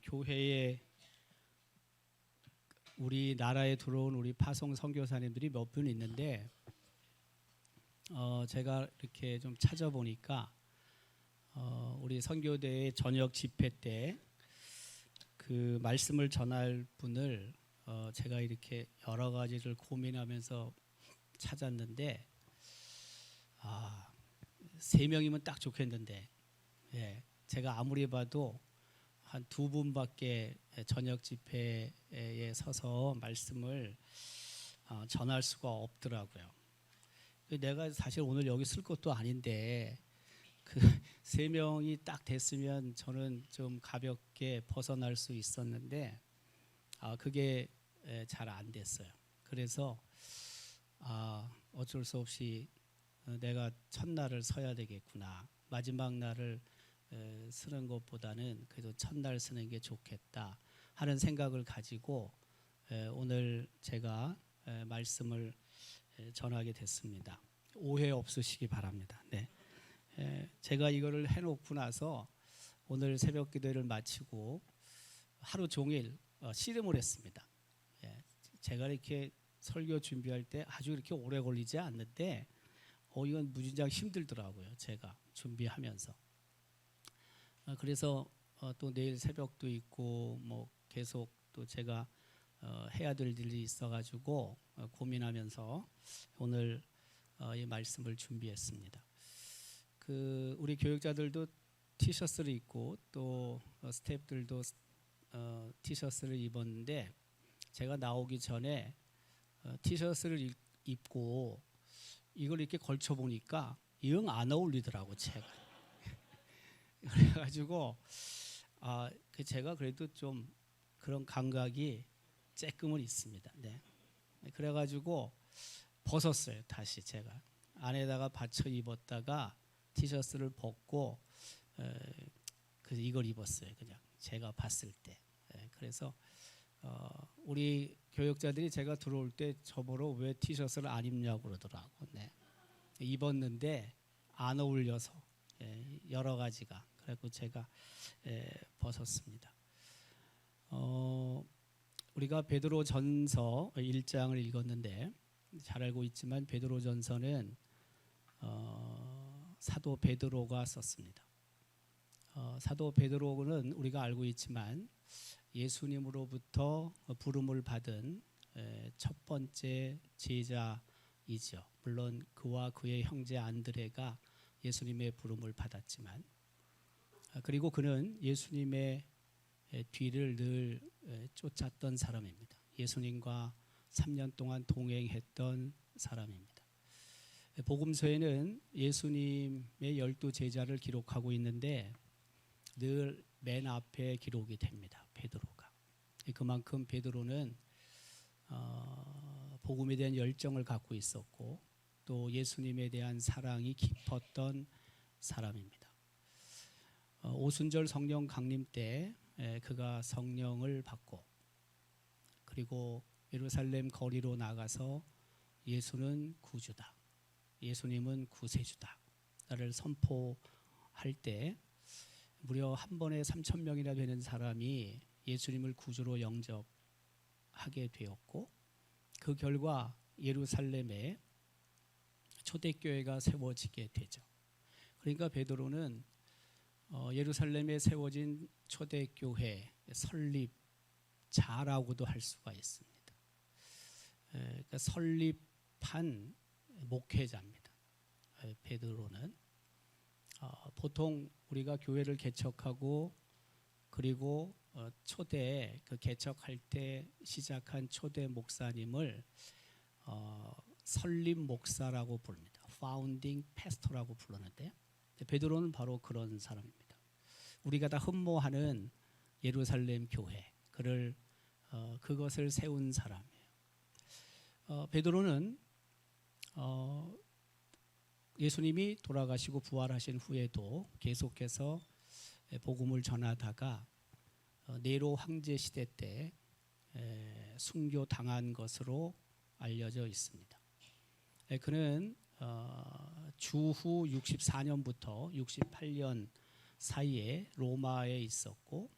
교회에 우리나라에 들어온 우리 파송 선교사님들이 몇 분 있는데 제가 이렇게 좀 찾아보니까 우리 선교대의 저녁 집회 때 그 말씀을 전할 분을 제가 이렇게 여러 가지를 고민하면서 찾았는데 3명이면 딱 좋겠는데 제가 아무리 봐도 한 2분밖에 저녁 집회에 서서 말씀을 전할 수가 없더라고요. 내가 사실 오늘 여기 쓸 것도 아닌데 그 3명이 딱 됐으면 저는 좀 가볍게 벗어날 수 있었는데 그게 잘 안 됐어요. 그래서 어쩔 수 없이 내가 첫날을 서야 되겠구나. 마지막 날을 쓰는 것보다는 그래도 첫날 쓰는 게 좋겠다 하는 생각을 가지고 오늘 제가 말씀을 전하게 됐습니다. 오해 없으시기 바랍니다. 네. 제가 이거를 해놓고 나서 오늘 새벽 기도를 마치고 하루 종일 씨름을 했습니다. 제가 이렇게 설교 준비할 때 아주 이렇게 오래 걸리지 않는데 이건 무진장 힘들더라고요. 제가 준비하면서. 그래서 또 내일 새벽도 있고 뭐 계속 또 제가 해야 될 일이 있어가지고 고민하면서 오늘 이 말씀을 준비했습니다. 그 우리 교육자들도 티셔츠를 입고 또 스태프들도 티셔츠를 입었는데 제가 나오기 전에 티셔츠를 입고 이걸 이렇게 걸쳐 보니까 영 안 어울리더라고 제가. 그래가지고 제가 그래도 좀 그런 감각이 조금은 있습니다. 네. 그래가지고 벗었어요. 다시 제가 안에다가 받쳐 입었다가 티셔츠를 벗고 그래서 이걸 입었어요. 그냥 제가 봤을 때. 그래서 우리 교역자들이 제가 들어올 때 저보러 왜 티셔츠를 안 입냐고 그러더라고. 네. 입었는데 안 어울려서 여러 가지가 그래서 제가 벗었습니다. 우리가 베드로전서 1장을 읽었는데 잘 알고 있지만 베드로전서는 사도 베드로가 썼습니다. 사도 베드로는 우리가 알고 있지만 예수님으로부터 부름을 받은 첫 번째 제자이죠. 물론 그와 그의 형제 안드레가 예수님의 부름을 받았지만 그리고 그는 예수님의 뒤를 늘 쫓았던 사람입니다. 예수님과 3년 동안 동행했던 사람입니다. 복음서에는 예수님의 12 제자를 기록하고 있는데 늘 맨 앞에 기록이 됩니다. 베드로가. 그만큼 베드로는 복음에 대한 열정을 갖고 있었고 또 예수님에 대한 사랑이 깊었던 사람입니다. 오순절 성령 강림 때 그가 성령을 받고 그리고 예루살렘 거리로 나가서 예수는 구주다. 예수님은 구세주다를 선포할 때 무려 한 번에 3,000명이나 되는 사람이 예수님을 구주로 영접하게 되었고 그 결과 예루살렘에 초대교회가 세워지게 되죠. 그러니까 베드로는 예루살렘에 세워진 초대교회 설립자라고도 할 수가 있습니다. 그러니까 설립한 목회자입니다. 베드로는 보통 우리가 교회를 개척하고 그리고 초대 그 개척할 때 시작한 초대 목사님을 설립 목사라고 부릅니다. 파운딩 패스터라고 부르는데 베드로는 바로 그런 사람입니다. 우리가 다 흠모하는 예루살렘 교회 그것을 세운 사람이에요. 베드로는 예수님이 돌아가시고 부활하신 후에도 계속해서 복음을 전하다가 네로 황제 시대 때 순교당한 것으로 알려져 있습니다. 그는 주후 64년부터 68년 사이에 로마에 있었고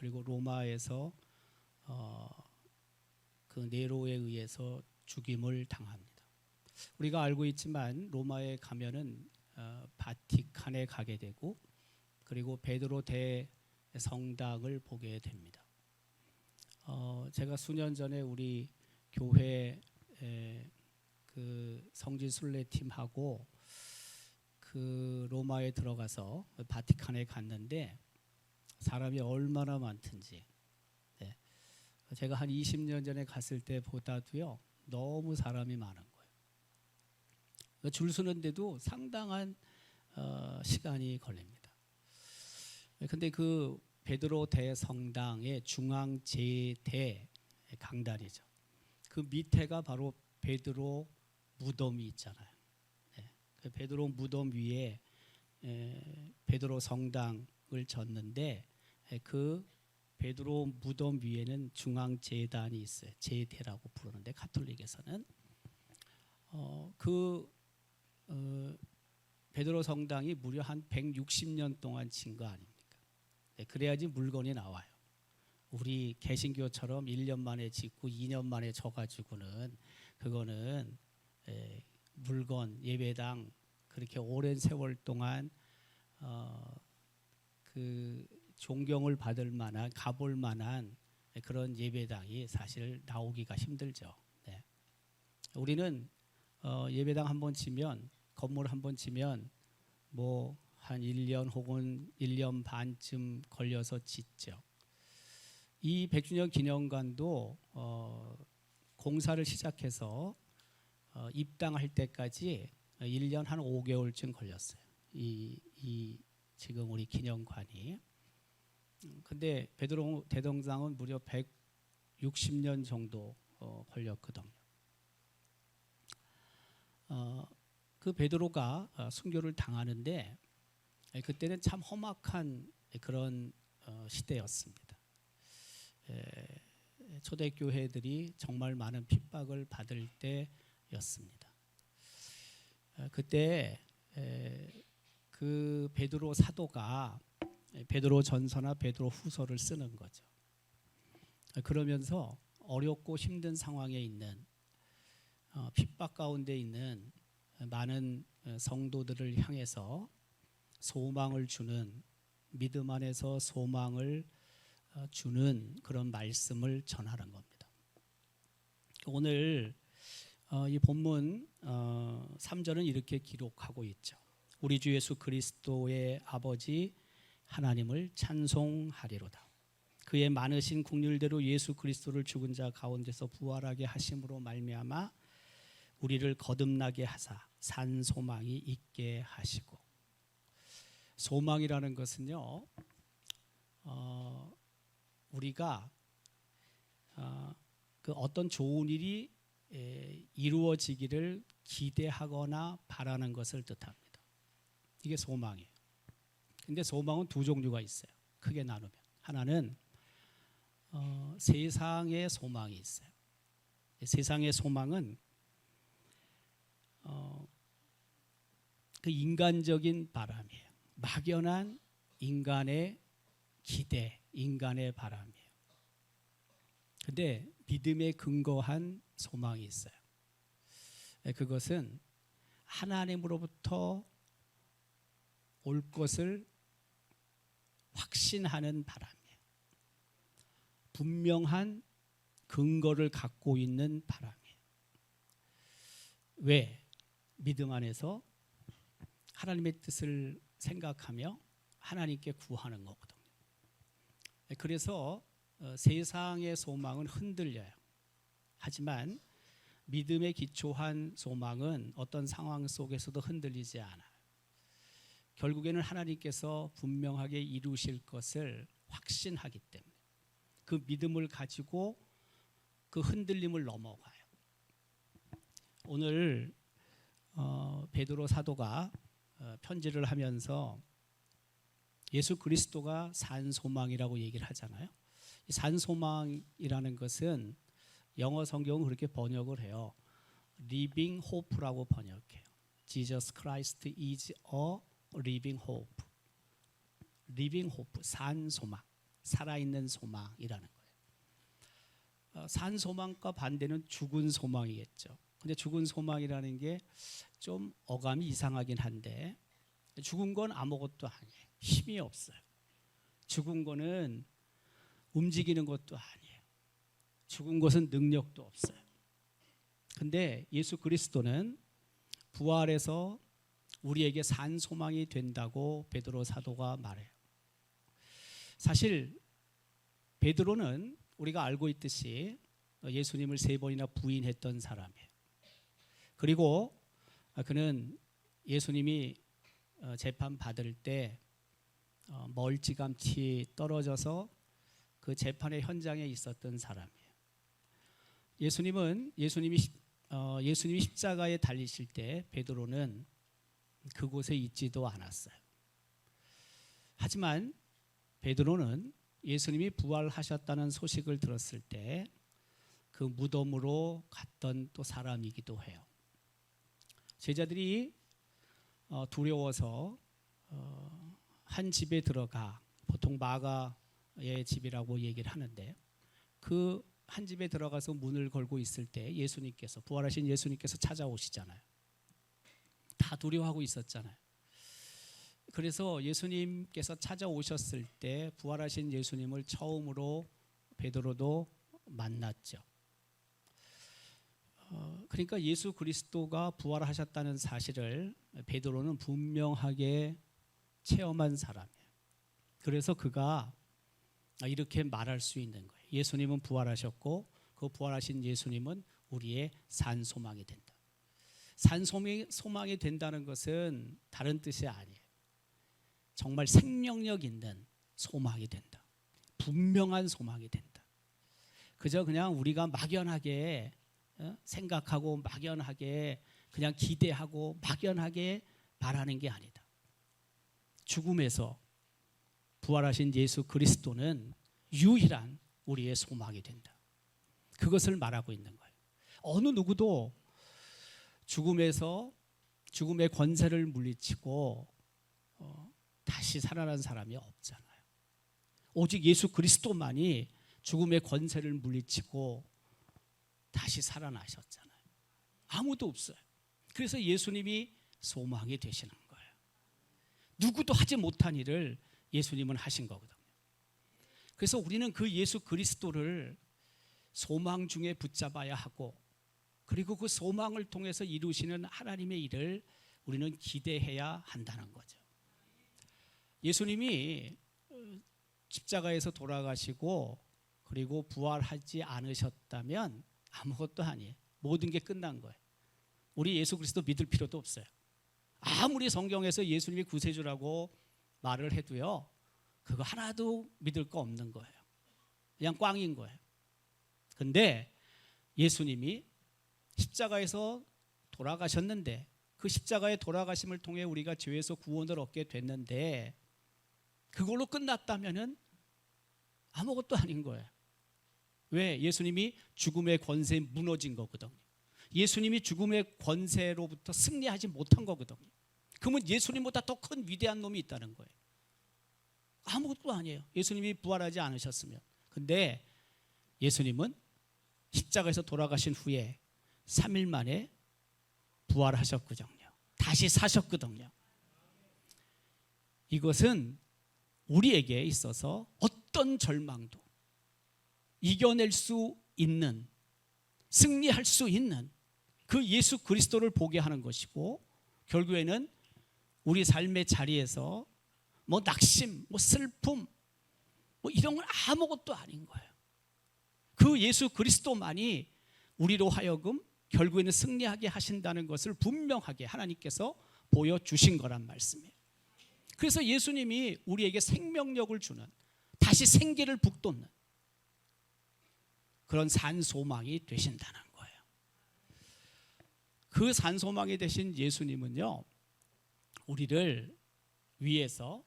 그리고 로마에서 그 네로에 의해서 죽임을 당합니다. 우리가 알고 있지만 로마에 가면은 바티칸에 가게 되고 그리고 베드로 대성당을 보게 됩니다. 제가 수년 전에 우리 교회 그 성지 순례팀하고 그 로마에 들어가서 바티칸에 갔는데 사람이 얼마나 많든지, 네. 제가 한 20년 전에 갔을 때보다도요 너무 사람이 많은 거예요. 줄 서는데도 상당한 시간이 걸립니다. 근데 그 베드로 대성당의 중앙 제대 강단이죠. 그 밑에가 바로 베드로 무덤이 있잖아요. 네. 그 베드로 무덤 위에 베드로 성당을 졌는데 그 베드로 무덤 위에는 중앙 제단이 있어요. 제대라고 부르는데 가톨릭에서는 베드로 성당이 무려 한 160년 동안 진 거 아닙니까? 네, 그래야지 물건이 나와요. 우리 개신교처럼 1년 만에 짓고 2년 만에 져가지고는 그거는 물건 예배당 그렇게 오랜 세월 동안 그 존경을 받을 만한 가볼 만한 그런 예배당이 사실 나오기가 힘들죠. 네. 우리는 예배당 한번 지면 건물 한번 지면 뭐 한 1년 혹은 1년 반쯤 걸려서 짓죠. 이 100주년 기념관도 공사를 시작해서 입당할 때까지 1년 한 5개월쯤 걸렸어요. 이 지금 우리 기념관이. 근데 베드로 대성당은 무려 160년 정도 걸렸거든요. 그 베드로가 순교를 당하는데 그때는 참 험악한 그런 시대였습니다. 초대교회들이 정말 많은 핍박을 받을 때였습니다. 그때 그 베드로 사도가 베드로 전서나 베드로 후서를 쓰는 거죠. 그러면서 어렵고 힘든 상황에 있는 핍박 가운데 있는 많은 성도들을 향해서 소망을 주는 믿음 안에서 소망을 주는 그런 말씀을 전하는 겁니다. 오늘 이 본문 3절은 이렇게 기록하고 있죠. 우리 주 예수 그리스도의 아버지 하나님을 찬송하리로다. 그의 많으신 긍휼대로 예수 그리스도를 죽은 자 가운데서 부활하게 하심으로 말미암아 우리를 거듭나게 하사 산 소망이 있게 하시고. 소망이라는 것은요, 우리가 그 어떤 좋은 일이 이루어지기를 기대하거나 바라는 것을 뜻합니다. 이게 소망이에요. 근데 소망은 두 종류가 있어요. 크게 나누면 하나는 세상의 소망이 있어요. 세상의 소망은 그 인간적인 바람이에요. 막연한 인간의 기대, 인간의 바람이에요. 근데 믿음에 근거한 소망이 있어요. 그것은 하나님으로부터 올 것을 확신하는 바람이에요. 분명한 근거를 갖고 있는 바람이에요. 왜? 믿음 안에서 하나님의 뜻을 생각하며 하나님께 구하는 거거든요. 그래서 세상의 소망은 흔들려요. 하지만 믿음에 기초한 소망은 어떤 상황 속에서도 흔들리지 않아요. 결국에는 하나님께서 분명하게 이루실 것을 확신하기 때문에 그 믿음을 가지고 그 흔들림을 넘어가요. 오늘 베드로 사도가 편지를 하면서 예수 그리스도가 산 소망이라고 얘기를 하잖아요. 산 소망이라는 것은 영어 성경은 그렇게 번역을 해요. Living hope라고 번역해요. Jesus Christ is a living hope. Living hope, 산 소망. 살아있는 소망이라는 거예요. 산 소망과 반대는 죽은 소망이겠죠. 근데 죽은 소망이라는 게 좀 어감이 이상하긴 한데, 죽은 건 아무것도 아니에요. 힘이 없어요. 죽은 거는 움직이는 것도 아니에요. 죽은 것은 능력도 없어요. 근데 예수 그리스도는 부활해서 우리에게 산 소망이 된다고 베드로 사도가 말해요. 사실 베드로는 우리가 알고 있듯이 예수님을 3번이나 부인했던 사람이에요. 그리고 그는 예수님이 재판 받을 때 멀찌감치 떨어져서 그 재판의 현장에 있었던 사람이에요. 예수님이 십자가에 달리실 때 베드로는 그곳에 있지도 않았어요. 하지만 베드로는 예수님이 부활하셨다는 소식을 들었을 때 그 무덤으로 갔던 또 사람이기도 해요. 제자들이 두려워서 한 집에 들어가, 보통 마가의 집이라고 얘기를 하는데, 그 한 집에 들어가서 문을 걸고 있을 때 예수님께서, 부활하신 예수님께서 찾아오시잖아요. 다 두려워하고 있었잖아요. 그래서 예수님께서 찾아오셨을 때 부활하신 예수님을 처음으로 베드로도 만났죠. 그러니까 예수 그리스도가 부활하셨다는 사실을 베드로는 분명하게 체험한 사람이에요. 그래서 그가 이렇게 말할 수 있는 거예요. 예수님은 부활하셨고 그 부활하신 예수님은 우리의 산 소망이 된다. 산 소망이 된다는 것은 다른 뜻이 아니에요. 정말 생명력 있는 소망이 된다. 분명한 소망이 된다. 그저 그냥 우리가 막연하게 생각하고 막연하게 그냥 기대하고 막연하게 바라는 게 아니다. 죽음에서 부활하신 예수 그리스도는 유일한 우리의 소망이 된다. 그것을 말하고 있는 거예요. 어느 누구도 죽음에서 죽음의 권세를 물리치고 다시 살아난 사람이 없잖아요. 오직 예수 그리스도만이 죽음의 권세를 물리치고 다시 살아나셨잖아요. 아무도 없어요. 그래서 예수님이 소망이 되시는 거예요. 누구도 하지 못한 일을 예수님은 하신 거거든요. 그래서 우리는 그 예수 그리스도를 소망 중에 붙잡아야 하고, 그리고 그 소망을 통해서 이루시는 하나님의 일을 우리는 기대해야 한다는 거죠. 예수님이 십자가에서 돌아가시고 그리고 부활하지 않으셨다면 아무것도 아니에요. 모든 게 끝난 거예요. 우리 예수 그리스도 믿을 필요도 없어요. 아무리 성경에서 예수님이 구세주라고 말을 해도요, 그거 하나도 믿을 거 없는 거예요. 그냥 꽝인 거예요. 근데 예수님이 십자가에서 돌아가셨는데, 그 십자가의 돌아가심을 통해 우리가 죄에서 구원을 얻게 됐는데, 그걸로 끝났다면은 아무것도 아닌 거예요. 왜? 예수님이 죽음의 권세에 무너진 거거든요. 예수님이 죽음의 권세로부터 승리하지 못한 거거든요. 그러면 예수님보다 더 큰 위대한 놈이 있다는 거예요. 아무것도 아니에요. 예수님이 부활하지 않으셨으면. 근데 예수님은 십자가에서 돌아가신 후에 3일 만에 부활하셨거든요. 다시 사셨거든요. 이것은 우리에게 있어서 어떤 절망도 이겨낼 수 있는, 승리할 수 있는 그 예수 그리스도를 보게 하는 것이고, 결국에는 우리 삶의 자리에서 뭐 낙심, 뭐 슬픔, 뭐 이런 건 아무것도 아닌 거예요. 그 예수 그리스도만이 우리로 하여금 결국에는 승리하게 하신다는 것을 분명하게 하나님께서 보여주신 거란 말씀이에요. 그래서 예수님이 우리에게 생명력을 주는, 다시 생기를 북돋는 그런 산소망이 되신다는 거예요. 그 산소망이 되신 예수님은요, 우리를 위해서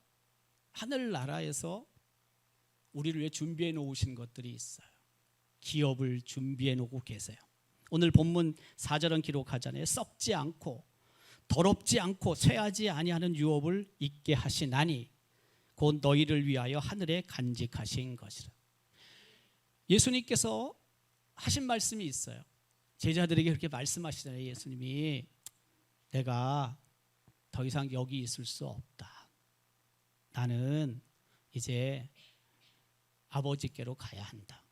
하늘나라에서 우리를 위해 준비해 놓으신 것들이 있어요. 기업을 준비해 놓고 계세요. 오늘 본문 4절은 기록하잖아요. 썩지 않고 더럽지 않고 쇠하지 아니하는 유업을 있게 하시나니, 곧 너희를 위하여 하늘에 간직하신 것이라. 예수님께서 하신 말씀이 있어요. 제자들에게 그렇게 말씀하시잖아요. 예수님이 내가 더 이상 여기 있을 수 없다. 나는 이제 아버지께로 가야 한다.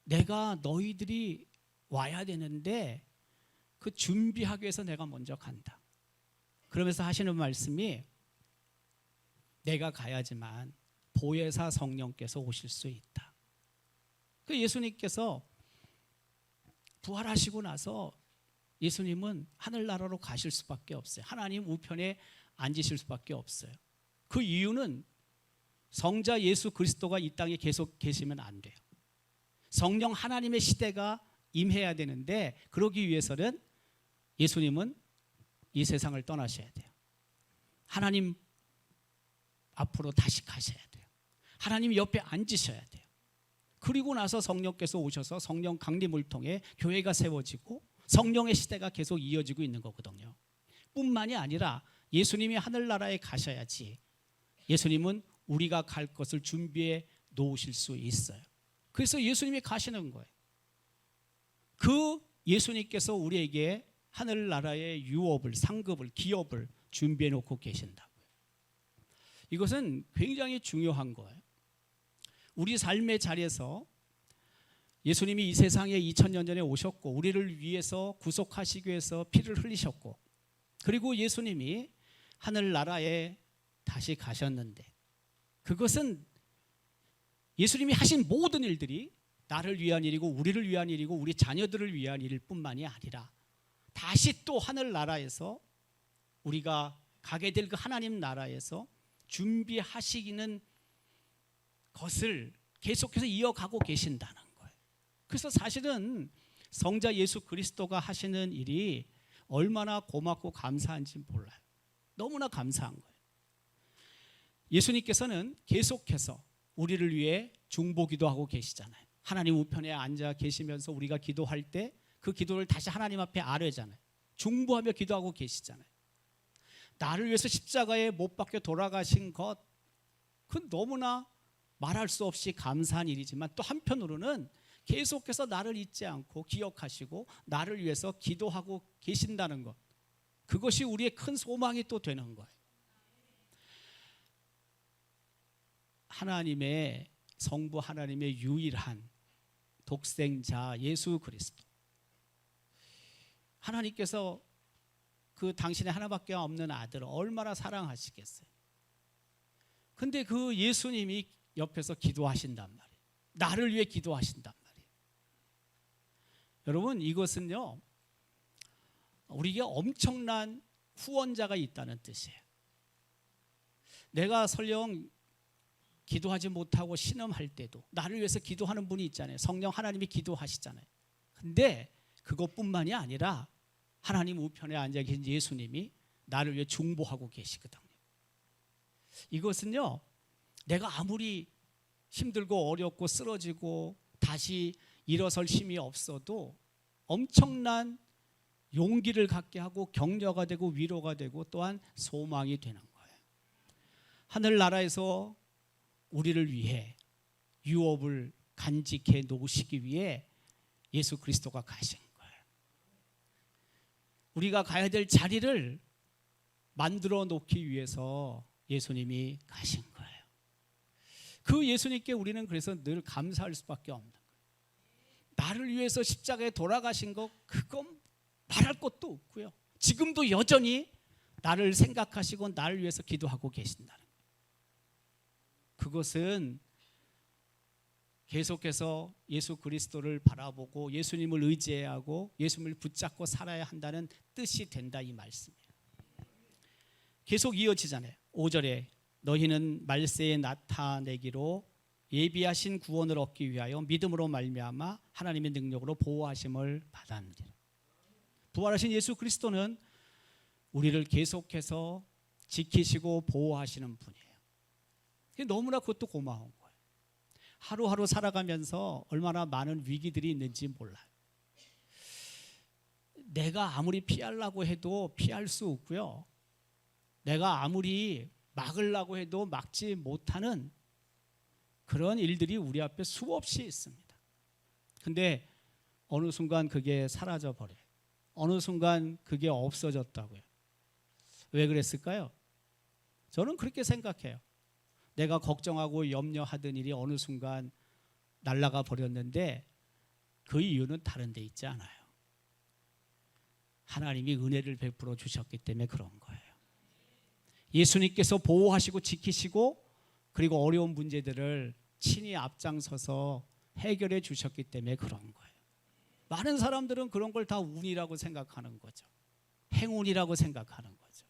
내가 너희들이 와야 되는데 그 준비하기 위해서 내가 먼저 간다. 그러면서 하시는 말씀이 내가 가야지만 보혜사 성령께서 오실 수 있다. 그 예수님께서 부활하시고 나서 예수님은 하늘나라로 가실 수밖에 없어요. 하나님 우편에 앉으실 수밖에 없어요. 그 이유는 성자 예수 그리스도가 이 땅에 계속 계시면 안 돼요. 성령 하나님의 시대가 임해야 되는데 그러기 위해서는 예수님은 이 세상을 떠나셔야 돼요. 하나님 앞으로 다시 가셔야 돼요. 하나님 옆에 앉으셔야 돼요. 그리고 나서 성령께서 오셔서 성령 강림을 통해 교회가 세워지고 성령의 시대가 계속 이어지고 있는 거거든요. 뿐만이 아니라 예수님이 하늘나라에 가셔야지 예수님은 우리가 갈 것을 준비해 놓으실 수 있어요. 그래서 예수님이 가시는 거예요. 그 예수님께서 우리에게 하늘나라의 유업을, 상급을, 기업을 준비해 놓고 계신다고요. 이것은 굉장히 중요한 거예요. 우리 삶의 자리에서 예수님이 이 세상에 2000년 전에 오셨고 우리를 위해서 구속하시기 위해서 피를 흘리셨고 그리고 예수님이 하늘나라에 다시 가셨는데 그것은 예수님이 하신 모든 일들이 나를 위한 일이고 우리를 위한 일이고 우리 자녀들을 위한 일일 뿐만이 아니라 다시 또 하늘나라에서 우리가 가게 될 그 하나님 나라에서 준비하시기는 것을 계속해서 이어가고 계신다는 거예요. 그래서 사실은 성자 예수 그리스도가 하시는 일이 얼마나 고맙고 감사한지 몰라요. 너무나 감사한 거예요. 예수님께서는 계속해서 우리를 위해 중보기도 하고 계시잖아요. 하나님 우편에 앉아 계시면서 우리가 기도할 때 그 기도를 다시 하나님 앞에 아뢰잖아요. 중보하며 기도하고 계시잖아요. 나를 위해서 십자가에 못 박혀 돌아가신 것, 그건 너무나 말할 수 없이 감사한 일이지만 또 한편으로는 계속해서 나를 잊지 않고 기억하시고 나를 위해서 기도하고 계신다는 것, 그것이 우리의 큰 소망이 또 되는 거예요. 하나님의 성부 하나님의 유일한 독생자 예수 그리스도, 하나님께서 그 당신의 하나밖에 없는 아들을 얼마나 사랑하시겠어요. 근데 그 예수님이 옆에서 기도하신단 말이에요. 나를 위해 기도하신단 말이에요. 여러분, 이것은요 우리에게 엄청난 후원자가 있다는 뜻이에요. 내가 설령 기도하지 못하고 신음할 때도 나를 위해서 기도하는 분이 있잖아요. 성령 하나님이 기도하시잖아요. 근데 그것뿐만이 아니라 하나님 우편에 앉아 계신 예수님이 나를 위해 중보하고 계시거든요. 이것은요 내가 아무리 힘들고 어렵고 쓰러지고 다시 일어설 힘이 없어도 엄청난 용기를 갖게 하고 격려가 되고 위로가 되고 또한 소망이 되는 거예요. 하늘나라에서 우리를 위해 유업을 간직해 놓으시기 위해 예수 그리스도가 가신 거예요. 우리가 가야 될 자리를 만들어 놓기 위해서 예수님이 가신 거예요. 그 예수님께 우리는 그래서 늘 감사할 수밖에 없는 거예요. 나를 위해서 십자가에 돌아가신 것, 그건 말할 것도 없고요. 지금도 여전히 나를 생각하시고 나를 위해서 기도하고 계신다는 거예요. 그것은 계속해서 예수 그리스도를 바라보고 예수님을 의지하고 예수님을 붙잡고 살아야 한다는 뜻이 된다, 이 말씀이에요. 계속 이어지잖아요. 5절에 너희는 말세에 나타내기로 예비하신 구원을 얻기 위하여 믿음으로 말미암아 하나님의 능력으로 보호하심을 받았느니라. 부활하신 예수 그리스도는 우리를 계속해서 지키시고 보호하시는 분이에요. 너무나 그것도 고마운 거예요. 하루하루 살아가면서 얼마나 많은 위기들이 있는지 몰라요. 내가 아무리 피하려고 해도 피할 수 없고요. 내가 아무리 막으려고 해도 막지 못하는 그런 일들이 우리 앞에 수없이 있습니다. 근데 어느 순간 그게 사라져 버려요. 어느 순간 그게 없어졌다고요. 왜 그랬을까요? 저는 그렇게 생각해요. 내가 걱정하고 염려하던 일이 어느 순간 날아가 버렸는데 그 이유는 다른 데 있지 않아요. 하나님이 은혜를 베풀어 주셨기 때문에 그런 거예요. 예수님께서 보호하시고 지키시고 그리고 어려운 문제들을 친히 앞장서서 해결해 주셨기 때문에 그런 거예요. 많은 사람들은 그런 걸 다 운이라고 생각하는 거죠. 행운이라고 생각하는 거죠.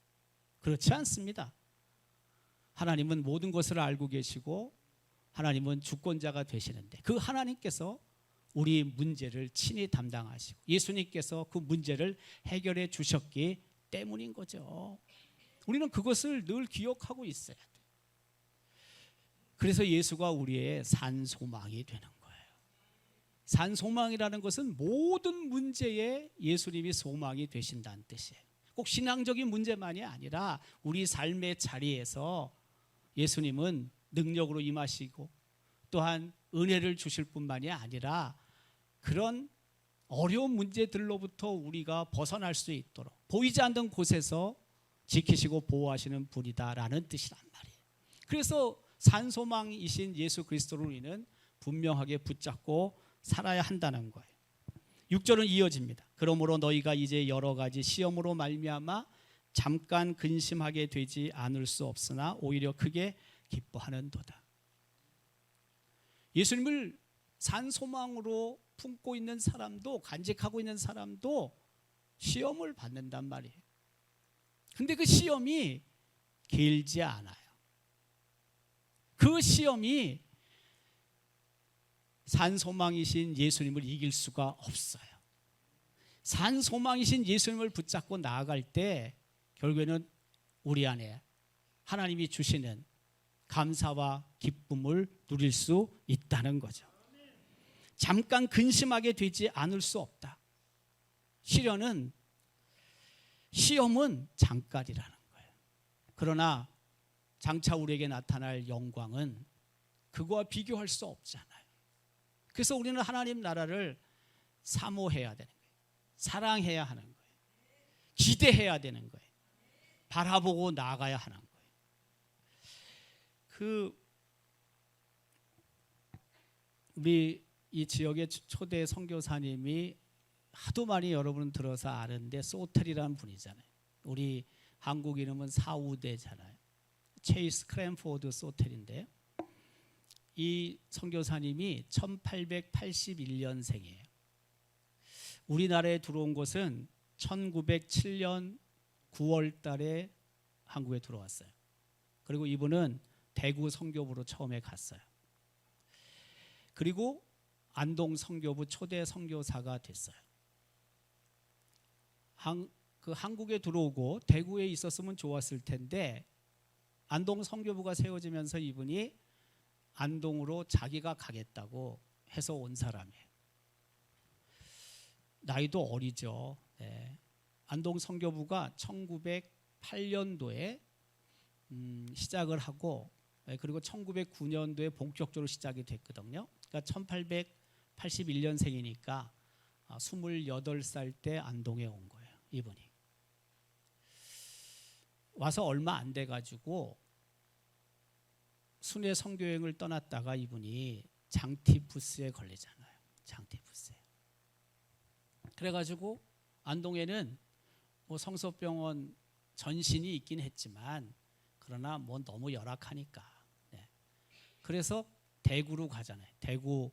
그렇지 않습니다. 하나님은 모든 것을 알고 계시고 하나님은 주권자가 되시는데 그 하나님께서 우리 문제를 친히 담당하시고 예수님께서 그 문제를 해결해 주셨기 때문인 거죠. 우리는 그것을 늘 기억하고 있어야 돼요. 그래서 예수가 우리의 산소망이 되는 거예요. 산소망이라는 것은 모든 문제에 예수님이 소망이 되신다는 뜻이에요. 꼭 신앙적인 문제만이 아니라 우리 삶의 자리에서 예수님은 능력으로 임하시고 또한 은혜를 주실 뿐만이 아니라 그런 어려운 문제들로부터 우리가 벗어날 수 있도록 보이지 않는 곳에서 지키시고 보호하시는 분이다라는 뜻이란 말이에요. 그래서 산소망이신 예수 그리스도를 우리는 분명하게 붙잡고 살아야 한다는 거예요. 6절은 이어집니다. 그러므로 너희가 이제 여러 가지 시험으로 말미암아 잠깐 근심하게 되지 않을 수 없으나 오히려 크게 기뻐하는도다. 예수님을 산소망으로 품고 있는 사람도 간직하고 있는 사람도 시험을 받는단 말이에요. 근데 그 시험이 길지 않아요. 그 시험이 산소망이신 예수님을 이길 수가 없어요. 산소망이신 예수님을 붙잡고 나아갈 때 결국에는 우리 안에 하나님이 주시는 감사와 기쁨을 누릴 수 있다는 거죠. 잠깐 근심하게 되지 않을 수 없다. 시험은 잠깐이라는 거예요. 그러나 장차 우리에게 나타날 영광은 그거와 비교할 수 없잖아요. 그래서 우리는 하나님 나라를 사모해야 되는 거예요. 사랑해야 하는 거예요. 기대해야 되는 거예요. 바라보고 나아가야 하는 거예요. 우리 이 지역의 초대 선교사님이 하도 많이 여러분 들어서 아는데 소텔이라는 분이잖아요. 우리 한국 이름은 사우대잖아요. 체이스 크랜포드 소텔인데 이 선교사님이 1881년생이에요. 우리나라에 들어온 것은 1907년 9월 달에 한국에 들어왔어요. 그리고 이분은 대구 선교부로 처음에 갔어요. 그리고 안동 선교부 초대 선교사가 됐어요. 한국에 들어오고 대구에 있었으면 좋았을 텐데 안동 선교부가 세워지면서 이분이 안동으로 자기가 가겠다고 해서 온 사람이에요. 나이도 어리죠. 네. 안동 선교부가 1908년도에 시작을 하고 그리고 1909년도에 본격적으로 시작이 됐거든요. 그러니까 1881년생이니까 28살 때 안동에 온 거예요. 이분이. 와서 얼마 안 돼가지고 순회 선교여행을 떠났다가 이분이 장티푸스에 걸리잖아요. 장티푸스에. 그래가지고 안동에는 뭐 성서병원 전신이 있긴 했지만 그러나 뭐 너무 열악하니까. 네. 그래서 대구로 가잖아요. 대구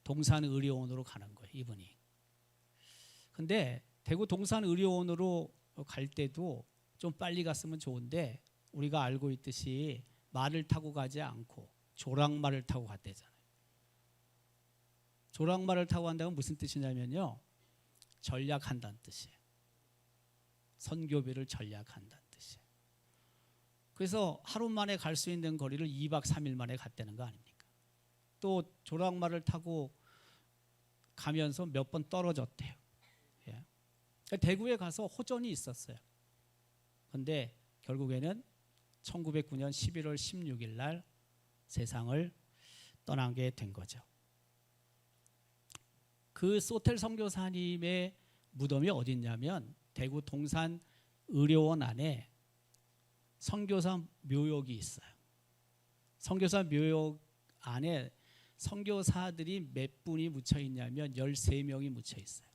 동산의료원으로 가는 거예요. 이분이. 근데 대구 동산의료원으로 갈 때도 좀 빨리 갔으면 좋은데 우리가 알고 있듯이 말을 타고 가지 않고 조랑말을 타고 갔대잖아요. 조랑말을 타고 간다는 무슨 뜻이냐면요. 전략한다는 뜻이에요. 선교비를 전략한다는 뜻이에요. 그래서 하루 만에 갈 수 있는 거리를 2박 3일 만에 갔다는 거 아닙니까? 또 조랑말을 타고 가면서 몇 번 떨어졌대요. 예. 대구에 가서 호전이 있었어요. 그런데 결국에는 1909년 11월 16일 날 세상을 떠나게 된 거죠. 그 소텔 선교사님의 무덤이 어디 있냐면 대구 동산 의료원 안에 선교사 묘역이 있어요. 선교사 묘역 안에 선교사들이 몇 분이 묻혀 있냐면 13명이 묻혀 있어요.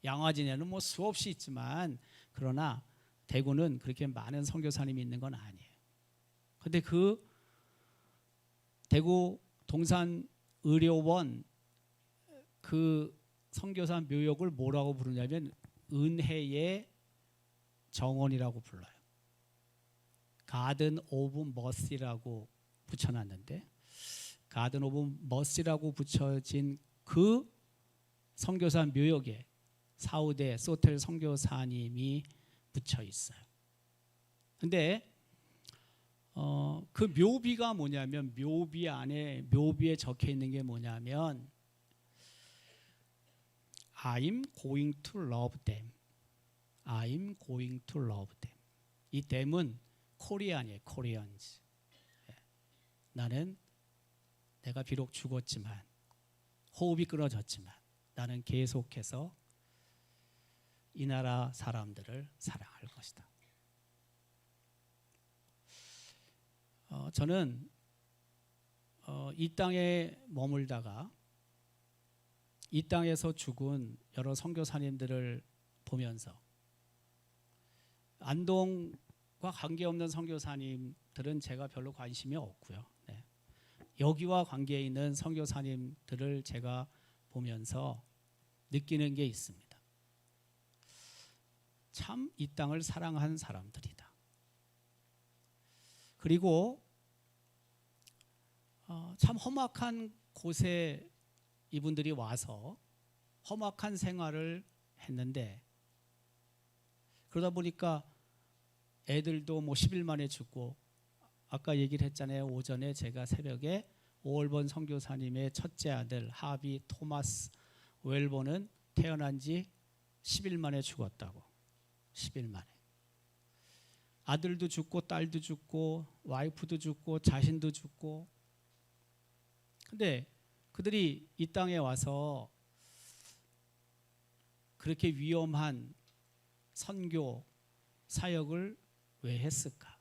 양화진에는 뭐 수없이 있지만 그러나 대구는 그렇게 많은 선교사님이 있는 건 아니에요. 그런데 그 대구 동산 의료원 그 선교사 묘역을 뭐라고 부르냐면 은혜의 정원이라고 불러요. 가든 오브 머시라고 붙여놨는데 가든 오브 머시라고 붙여진 그 선교사 묘역에 사우대 소텔 선교사님이 붙여 있어요. 근데 그 묘비가 뭐냐면 묘비 안에 묘비에 적혀 있는 게 뭐냐면 I'm going to love them. I'm going to love them. 이 them은 코리안이에요. 코리안즈. 나는 내가 비록 죽었지만 호흡이 끊어졌지만 나는 계속해서 이 나라 사람들을 사랑할 것이다. 저는 이 땅에 머물다가 이 땅에서 죽은 여러 선교사님들을 보면서 안동과 관계없는 선교사님들은 제가 별로 관심이 없고요. 네. 여기와 관계 있는 선교사님들을 제가 보면서 느끼는 게 있습니다. 참 이 땅을 사랑한 사람들이다. 그리고 참 험악한 곳에 이분들이 와서 험악한 생활을 했는데 그러다 보니까 애들도 뭐 10일 만에 죽고 아까 얘기를 했잖아요. 오전에 제가 새벽에 오월번 선교사님의 첫째 아들 하비 토마스 웰본은 태어난 지 10일 만에 죽었다고. 10일 만에. 아들도 죽고 딸도 죽고 와이프도 죽고 자신도 죽고. 근데 그들이 이 땅에 와서 그렇게 위험한 선교 사역을 왜 했을까?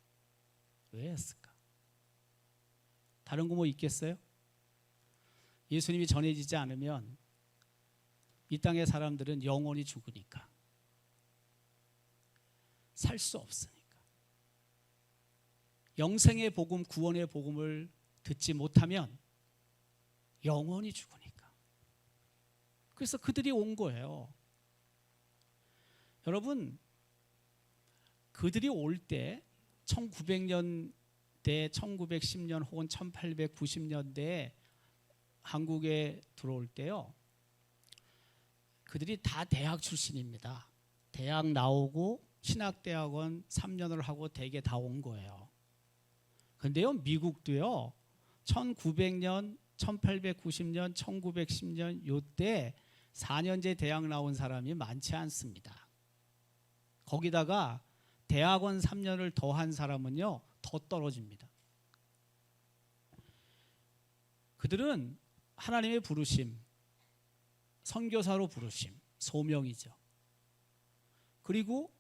왜 했을까? 다른 거 뭐 있겠어요? 예수님이 전해지지 않으면 이 땅의 사람들은 영원히 죽으니까. 살 수 없으니까. 영생의 복음, 구원의 복음을 듣지 못하면 영원히 죽으니까. 그래서 그들이 온 거예요. 여러분, 그들이 올 때 1900년대, 1910년 혹은 1890년대에 한국에 들어올 때요. 그들이 다 대학 출신입니다. 대학 나오고 신학대학원 3년을 하고 대개 다 온 거예요. 근데요, 미국도요. 1900년, 1890년, 1910년 요때 4년제 대학 나온 사람이 많지 않습니다. 거기다가 대학원 3년을 더 한 사람은요, 더 떨어집니다. 그들은 하나님의 부르심, 선교사로 부르심, 소명이죠. 그리고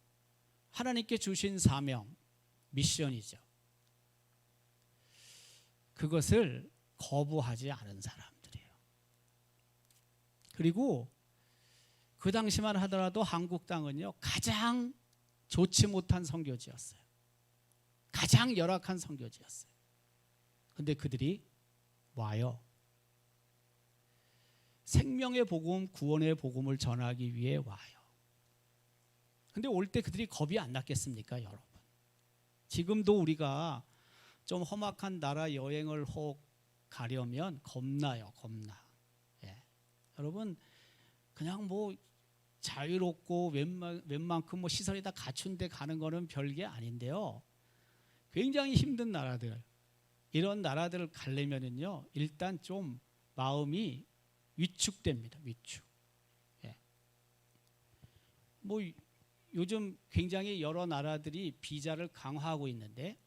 하나님께 주신 사명, 미션이죠. 그것을 거부하지 않은 사람들이에요. 그리고 그 당시만 하더라도 한국 땅은요, 가장 좋지 못한 선교지였어요. 가장 열악한 선교지였어요. 근데 그들이 와요. 생명의 복음, 구원의 복음을 전하기 위해 와요. 근데 올 때 그들이 겁이 안 났겠습니까, 여러분? 지금도 우리가 좀 험악한 나라 여행을 혹 가려면 겁나요, 겁나. 예. 여러분, 그냥 뭐 자유롭고 웬만큼 뭐 시설이 다 갖춘 데 가는 거는 별게 아닌데요. 굉장히 힘든 나라들, 이런 나라들을 가려면은요, 일단 좀 마음이 위축됩니다. 위축. 예. 뭐 요즘 굉장히 여러 나라들이 비자를 강화하고 있는데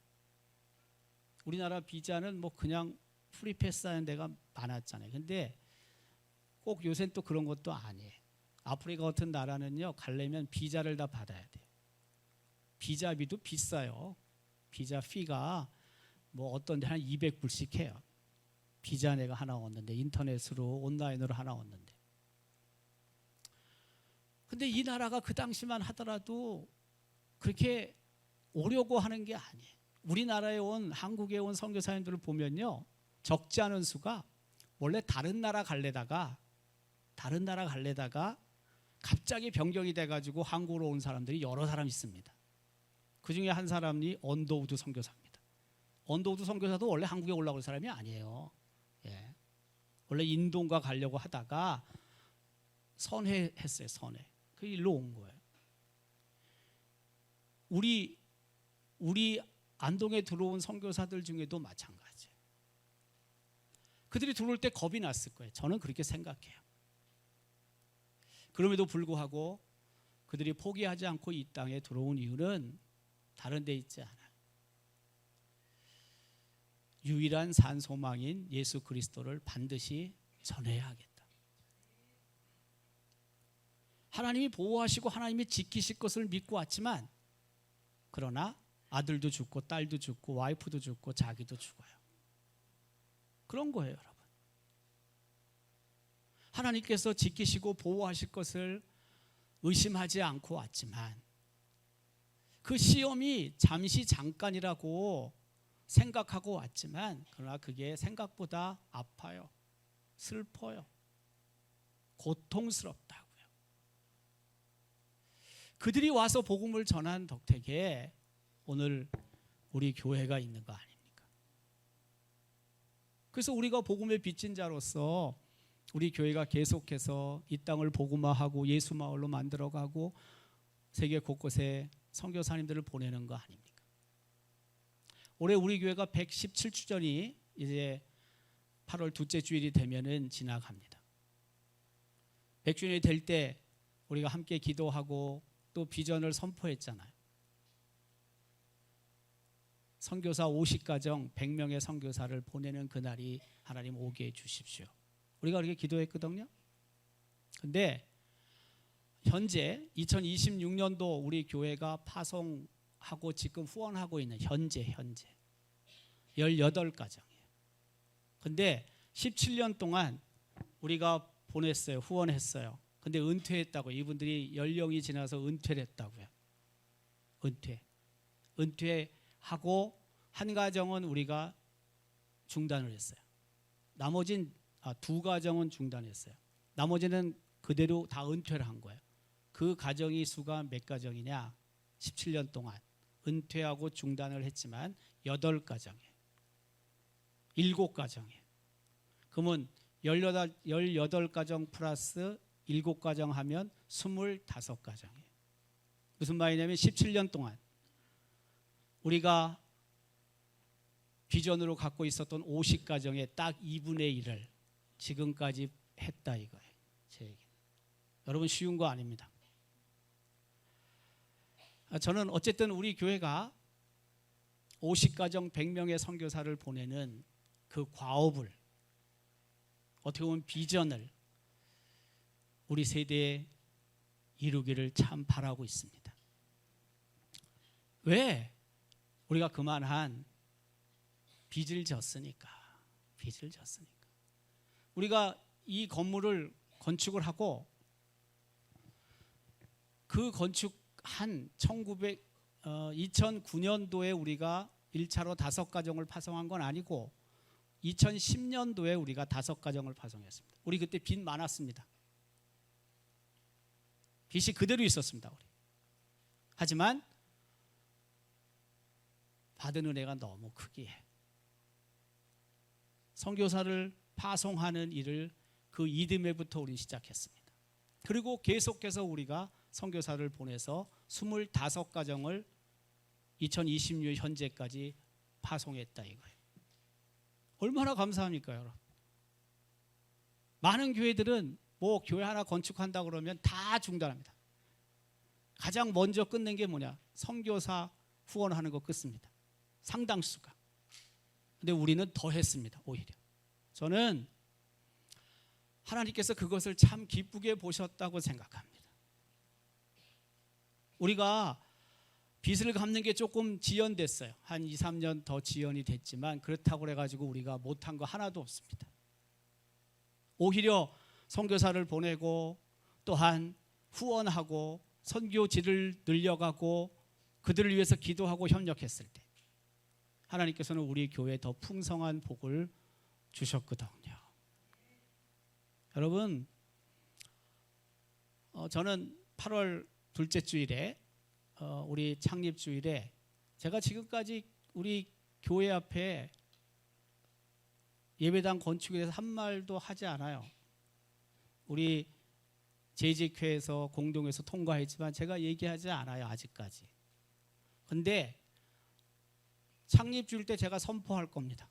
우리나라 비자는 뭐 그냥 프리패스하는 데가 많았잖아요. 근데 꼭 요새는 또 그런 것도 아니에요. 아프리카 같은 나라는요, 가려면 비자를 다 받아야 돼요. 비자비도 비싸요. 비자 피가 뭐 어떤 데 한 200불씩 해요. 비자 내가 하나 얻는데, 인터넷으로 온라인으로 하나 얻는데. 근데 이 나라가 그 당시만 하더라도 그렇게 오려고 하는 게 아니에요. 우리나라에 온, 한국에 온 선교사님들을 보면요, 적지 않은 수가 원래 다른 나라 갈래다가 갑자기 변경이 돼가지고 한국으로 온 사람들이 여러 사람 있습니다. 그 중에 한 사람이 언더우드 선교사입니다. 언더우드 선교사도 원래 한국에 올라올 사람이 아니에요. 예. 원래 인도인가 가려고 하다가 선회했어요. 선회. 그 일로 온 거예요. 우리 안동에 들어온 선교사들 중에도 마찬가지예요. 그들이 들어올 때 겁이 났을 거예요. 저는 그렇게 생각해요. 그럼에도 불구하고 그들이 포기하지 않고 이 땅에 들어온 이유는 다른 데 있지 않아요. 유일한 산 소망인 예수 그리스도를 반드시 전해야 하겠다. 하나님이 보호하시고 하나님이 지키실 것을 믿고 왔지만, 그러나 아들도 죽고 딸도 죽고 와이프도 죽고 자기도 죽어요. 그런 거예요, 여러분. 하나님께서 지키시고 보호하실 것을 의심하지 않고 왔지만 그 시험이 잠깐이라고 생각하고 왔지만, 그러나 그게 생각보다 아파요. 슬퍼요. 고통스럽다고요. 그들이 와서 복음을 전한 덕택에 오늘 우리 교회가 있는 거 아닙니까? 그래서 우리가 복음의 빚진 자로서 우리 교회가 계속해서 이 땅을 복음화하고 예수 마을로 만들어가고 세계 곳곳에 선교사님들을 보내는 거 아닙니까? 올해 우리 교회가 117주년이 이제 8월 둘째 주일이 되면은 지나갑니다. 100주년이 될 때 우리가 함께 기도하고 또 비전을 선포했잖아요. 선교사 50가정 100명의 선교사를 보내는 그날이 하나님 오게 해 주십시오. 우리가 그렇게 기도했거든요. 근데 현재 2026년도 우리 교회가 파송하고 지금 후원하고 있는 현재 18가정이에요. 근데 17년 동안 우리가 보냈어요. 후원했어요. 근데 은퇴했다고. 이분들이 연령이 지나서 은퇴를 했다고요. 은퇴하고 한 가정은 우리가 중단을 했어요. 나머진 2가정은 중단했어요. 나머지는 그대로 다 은퇴를 한 거예요. 그 가정이 수가 몇 가정이냐? 17년 동안 은퇴하고 중단을 했지만 8가정이에요. 7가정이에요. 그러면 18가정 플러스 7가정 하면 25가정이에요. 무슨 말이냐면 17년 동안 우리가 비전으로 갖고 있었던 50가정의 딱 2분의 1을 지금까지 했다 이거예요. 제 얘기는. 여러분 쉬운 거 아닙니다. 저는 어쨌든 우리 교회가 50가정 100명의 선교사를 보내는 그 과업을, 어떻게 보면 비전을 우리 세대에 이루기를 참 바라고 있습니다. 왜? 우리가 그만한 빚을 졌으니까. 우리가 이 건물을 건축을 하고 그 건축한 2009년도에 우리가 1차로 5가정을 파송한 건 아니고 2010년도에 우리가 5가정을 파송했습니다. 우리 그때 빚 많았습니다. 빚이 그대로 있었습니다. 우리. 하지만 받은 은혜가 너무 크기에 선교사를 파송하는 일을 그 이듬해부터 우리는 시작했습니다. 그리고 계속해서 우리가 선교사를 보내서 25가정을 2026년 현재까지 파송했다 이거예요. 얼마나 감사합니까, 여러분? 많은 교회들은 뭐 교회 하나 건축한다 그러면 다 중단합니다. 가장 먼저 끝낸 게 뭐냐? 선교사 후원하는 거 끊습니다. 상당수가. 근데 우리는 더 했습니다. 오히려. 저는 하나님께서 그것을 참 기쁘게 보셨다고 생각합니다. 우리가 빚을 갚는 게 조금 지연됐어요. 한 2, 3년 더 지연이 됐지만 그렇다고 해가지고 우리가 못한 거 하나도 없습니다. 오히려 선교사를 보내고 또한 후원하고 선교지를 늘려가고 그들을 위해서 기도하고 협력했을 때 하나님께서는 우리 교회에 더 풍성한 복을 주셨거든요. 여러분, 저는 8월 둘째 주일에 우리 창립 주일에 제가 지금까지 우리 교회 앞에 예배당 건축에 대해서 한 말도 하지 않아요. 우리 재직회에서 공동에서 통과했지만 제가 얘기하지 않아요. 아직까지. 근데 창립 주일 때 제가 선포할 겁니다.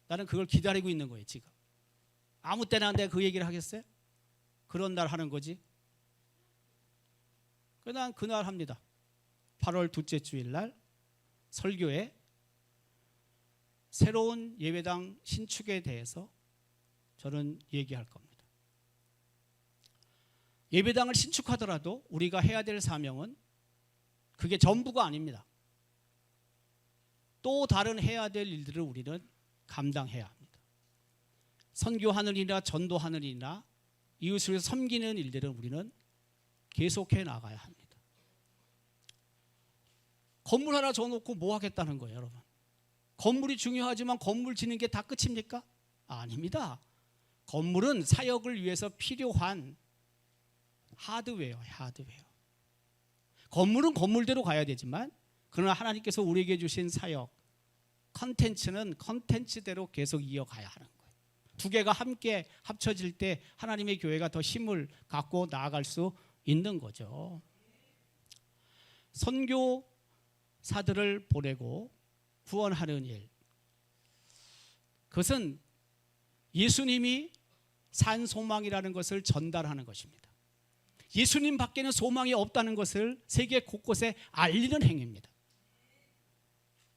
나는 그걸 기다리고 있는 거예요. 지금. 아무 때나 내가 그 얘기를 하겠어요? 그런 날 하는 거지. 난 그날 합니다. 8월 둘째 주일 날 설교에 새로운 예배당 신축에 대해서 저는 얘기할 겁니다. 예배당을 신축하더라도 우리가 해야 될 사명은 그게 전부가 아닙니다. 또 다른 해야 될 일들을 우리는 감당해야 합니다. 선교하는 일이나 전도하는 일이나 이웃을 섬기는 일들은 우리는 계속해 나가야 합니다. 건물 하나 져놓고 뭐 하겠다는 거예요, 여러분? 건물이 중요하지만 건물 짓는 게 다 끝입니까? 아닙니다. 건물은 사역을 위해서 필요한 하드웨어예요, 하드웨어. 건물은 건물대로 가야 되지만 그러나 하나님께서 우리에게 주신 사역, 컨텐츠는 컨텐츠대로 계속 이어가야 하는 거예요. 두 개가 함께 합쳐질 때 하나님의 교회가 더 힘을 갖고 나아갈 수 있는 거죠. 선교사들을 보내고 후원하는 일, 그것은 예수님이 산 소망이라는 것을 전달하는 것입니다. 예수님 밖에는 소망이 없다는 것을 세계 곳곳에 알리는 행위입니다.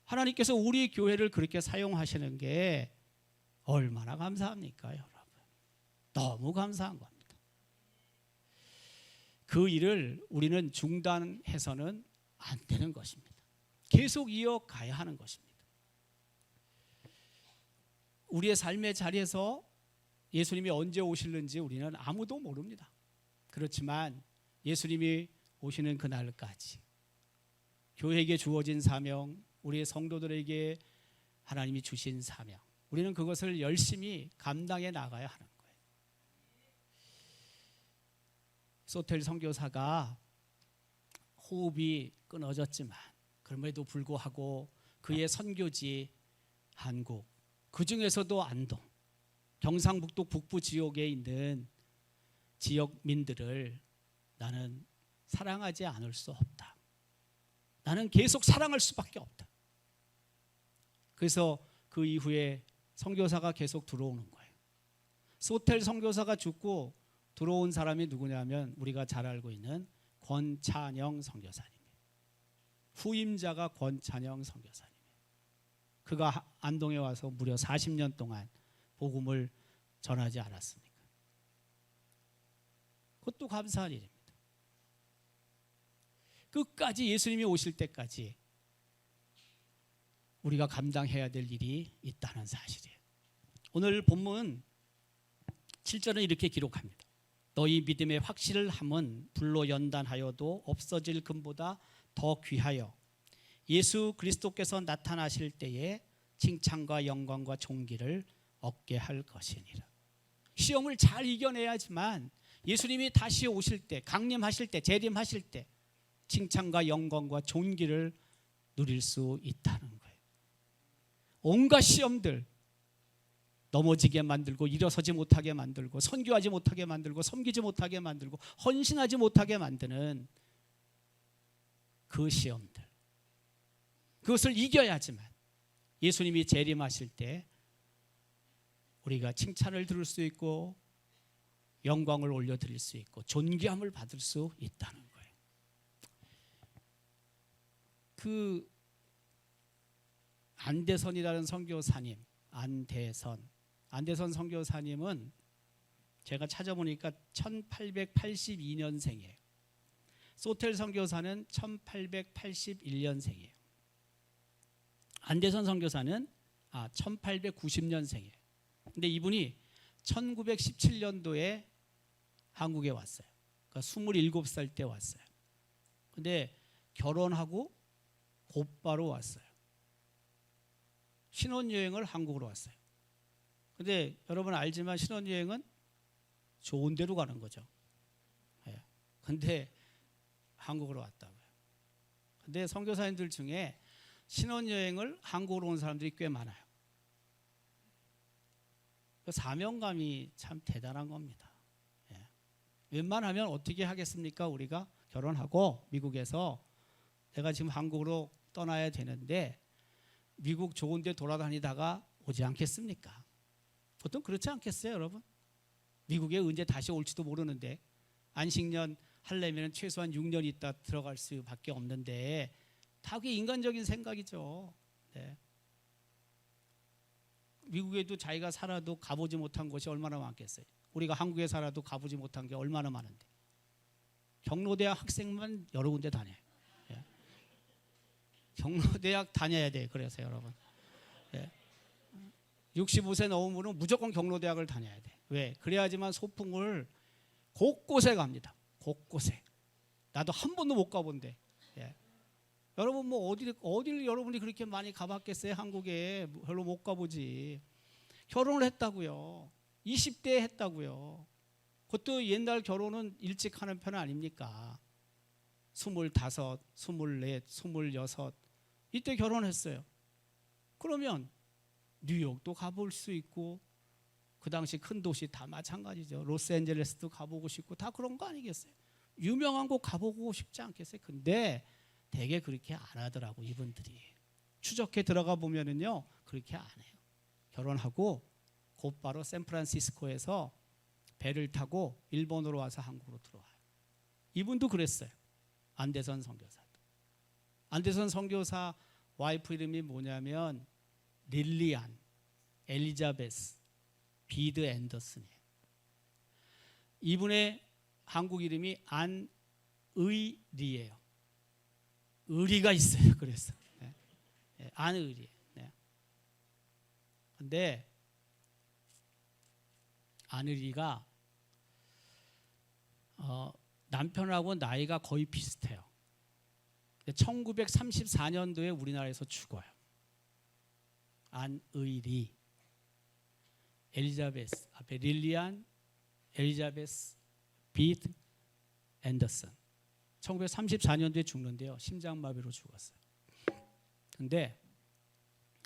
하나님께서 우리 교회를 그렇게 사용하시는 게 얼마나 감사합니까, 여러분? 너무 감사한 겁니다. 그 일을 우리는 중단해서는 안 되는 것입니다. 계속 이어가야 하는 것입니다. 우리의 삶의 자리에서 예수님이 언제 오실는지 우리는 아무도 모릅니다. 그렇지만 예수님이 오시는 그날까지 교회에게 주어진 사명, 우리의 성도들에게 하나님이 주신 사명, 우리는 그것을 열심히 감당해 나가야 하는 거예요. 소텔 선교사가 호흡이 끊어졌지만 그럼에도 불구하고 그의 선교지 한국, 그 중에서도 안동, 경상북도 북부 지역에 있는 지역민들을 나는 사랑하지 않을 수 없다. 나는 계속 사랑할 수밖에 없다. 그래서 그 이후에 선교사가 계속 들어오는 거예요. 소텔 선교사가 죽고 들어온 사람이 누구냐면 우리가 잘 알고 있는 권찬영 선교사님이에요. 후임자가 권찬영 선교사님이에요. 그가 안동에 와서 무려 40년 동안 복음을 전하지 않았습니까? 그것도 감사한 일입니다. 끝까지 예수님이 오실 때까지 우리가 감당해야 될 일이 있다는 사실이에요. 오늘 본문 7절은 이렇게 기록합니다. 너희 믿음의 확실을 함은 불로 연단하여도 없어질 금보다 더 귀하여 예수 그리스도께서 나타나실 때에 칭찬과 영광과 존귀를 얻게 할 것이니라. 시험을 잘 이겨내야지만 예수님이 다시 오실 때, 강림하실 때, 재림하실 때 칭찬과 영광과 존귀를 누릴 수 있다는 거예요. 온갖 시험들, 넘어지게 만들고 일어서지 못하게 만들고 선교하지 못하게 만들고 섬기지 못하게 만들고 헌신하지 못하게 만드는 그 시험들, 그것을 이겨야지만 예수님이 재림하실 때 우리가 칭찬을 들을 수 있고 영광을 올려드릴 수 있고 존귀함을 받을 수 있다는 거예요. 그 안대선이라는 선교사님, 안대선 선교사님은 제가 찾아보니까 1882년생이에요. 소텔 선교사는 1881년생이에요. 안대선 선교사는 1890년생이에요. 근데 이분이 1917년도에 한국에 왔어요. 그러니까 27살 때 왔어요. 근데 결혼하고 곧바로 왔어요. 신혼여행을 한국으로 왔어요. 근데 여러분 알지만 신혼여행은 좋은 데로 가는 거죠. 예. 근데 한국으로 왔다고요. 근데 선교사님들 중에 신혼여행을 한국으로 온 사람들이 꽤 많아요. 그 사명감이 참 대단한 겁니다. 예. 웬만하면 어떻게 하겠습니까? 우리가 결혼하고 미국에서 내가 지금 한국으로 떠나야 되는데 미국 좋은 데 돌아다니다가 오지 않겠습니까? 보통 그렇지 않겠어요, 여러분? 미국에 언제 다시 올지도 모르는데 안식년 하려면 최소한 6년 있다 들어갈 수밖에 없는데 다 그게 인간적인 생각이죠. 네. 미국에도 자기가 살아도 가보지 못한 곳이 얼마나 많겠어요. 우리가 한국에 살아도 가보지 못한 게 얼마나 많은데 경로대학 학생만 여러 군데 다녀요. 예. 경로대학 다녀야 돼요. 그래서 여러분 65세 넘으면 무조건 경로대학을 다녀야 돼. 왜? 그래야지만 소풍을 곳곳에 갑니다. 곳곳에. 나도 한 번도 못 가본데. 예. 여러분 뭐 어디를 여러분이 그렇게 많이 가봤겠어요? 한국에 별로 못 가보지. 결혼을 했다고요. 20대에 했다고요. 그것도 옛날 결혼은 일찍 하는 편 아닙니까? 25, 24, 26 이때 결혼했어요. 그러면 뉴욕도 가볼 수 있고 그 당시 큰 도시 다 마찬가지죠. 로스앤젤레스도 가보고 싶고 다 그런 거 아니겠어요? 유명한 곳 가보고 싶지 않겠어요? 근데 되게 그렇게 안 하더라고 이분들이. 추적해 들어가 보면은요 그렇게 안 해요. 결혼하고 곧바로 샌프란시스코에서 배를 타고 일본으로 와서 한국으로 들어와요. 이분도 그랬어요. 안대선 선교사도. 안대선 선교사 와이프 이름이 뭐냐면 릴리안 엘리자베스 비드 앤더슨이에요. 이분의 한국 이름이 안의리예요. 의리가 있어요. 그래서 안의리. 근데 안의리가 남편하고 나이가 거의 비슷해요. 1934년도에 우리나라에서 죽어요. 안의리, 엘리자베스 앞에 릴리안, 엘리자베스, 비드 앤더슨. 1934년도에 죽는데요. 심장마비로 죽었어요. 근데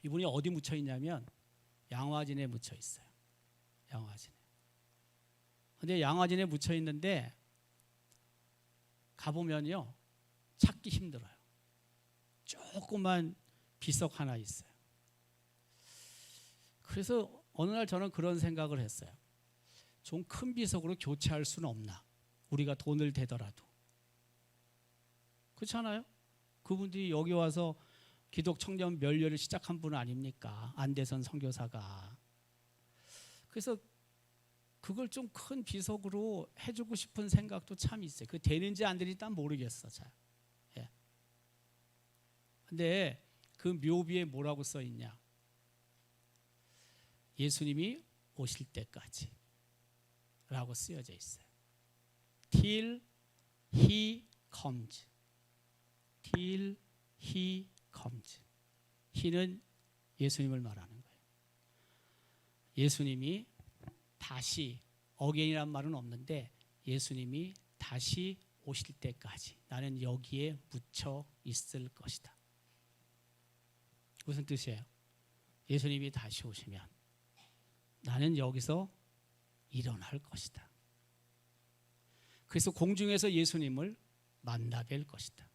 이분이 어디 묻혀 있냐면 양화진에 묻혀 있어요. 양화진에. 근데 양화진에 묻혀 있는데 가보면요 찾기 힘들어요. 조그만 비석 하나 있어요. 그래서 어느 날 저는 그런 생각을 했어요. 좀 큰 비석으로 교체할 수는 없나? 우리가 돈을 대더라도. 그렇잖아요? 그분들이 여기 와서 기독 청년 멸류를 시작한 분 아닙니까? 안대선 선교사가. 그래서 그걸 좀 큰 비석으로 해주고 싶은 생각도 참 있어요. 그 되는지 안 되는지 난 모르겠어. 잘. 예. 근데 그 묘비에 뭐라고 써 있냐? 예수님이 오실 때까지 라고 쓰여져 있어요. Till he comes. Till he comes. he는 예수님을 말하는 거예요. 예수님이 다시 again이란 말은 없는데 예수님이 다시 오실 때까지 나는 여기에 묻혀 있을 것이다. 무슨 뜻이에요? 예수님이 다시 오시면 나는 여기서 일어날 것이다. 그래서 공중에서 예수님을 만나 뵐 것이다.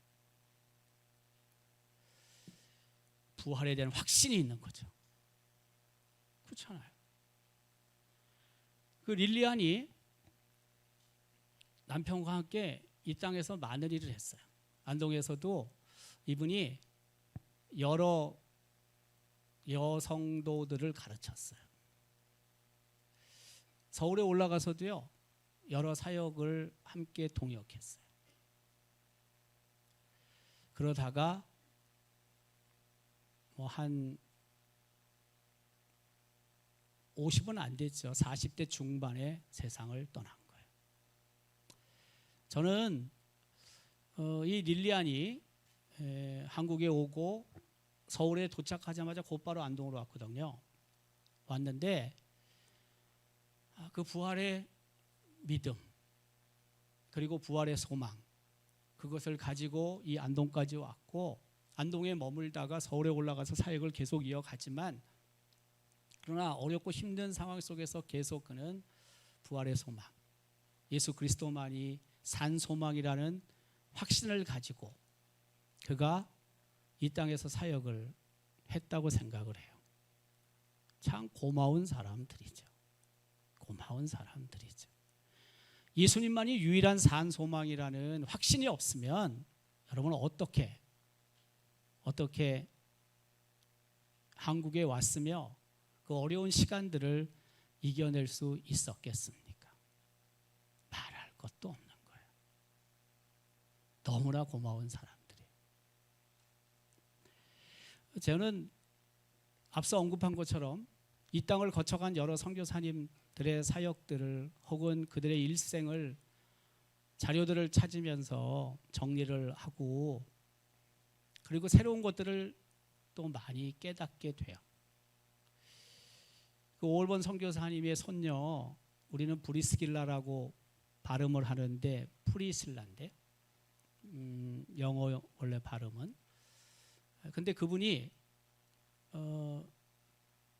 부활에 대한 확신이 있는 거죠. 그렇잖아요. 그 릴리안이 남편과 함께 이 땅에서 많은 일을 했어요. 안동에서도 이분이 여러 여성도들을 가르쳤어요. 서울에 올라가서도요, 여러 사역을 함께 동역했어요. 그러다가 한 50은 안 됐죠. 40대 중반에 세상을 떠난 거예요. 저는 이 릴리안이 한국에 오고 서울에 도착하자마자 곧바로 안동으로 왔거든요. 왔는데 그 부활의 믿음 그리고 부활의 소망, 그것을 가지고 이 안동까지 왔고, 안동에 머물다가 서울에 올라가서 사역을 계속 이어갔지만, 그러나 어렵고 힘든 상황 속에서 계속 그는 부활의 소망, 예수 그리스도만이 산 소망이라는 확신을 가지고 그가 이 땅에서 사역을 했다고 생각을 해요. 참 고마운 사람들이죠. 고마운 사람들이죠. 예수님만이 유일한 산 소망이라는 확신이 없으면 여러분은 어떻게 한국에 왔으며 그 어려운 시간들을 이겨낼 수 있었겠습니까? 말할 것도 없는 거예요. 너무나 고마운 사람들이에요. 저는 앞서 언급한 것처럼 이 땅을 거쳐간 여러 선교사님들의 사역들을 혹은 그들의 일생을 자료들을 찾으면서 정리를 하고, 그리고 새로운 것들을 또 많이 깨닫게 돼요. 그 오월본 선교사님의 손녀, 우리는 브리스길라라고 발음을 하는데 프리실라인데 영어 원래 발음은. 근데 그분이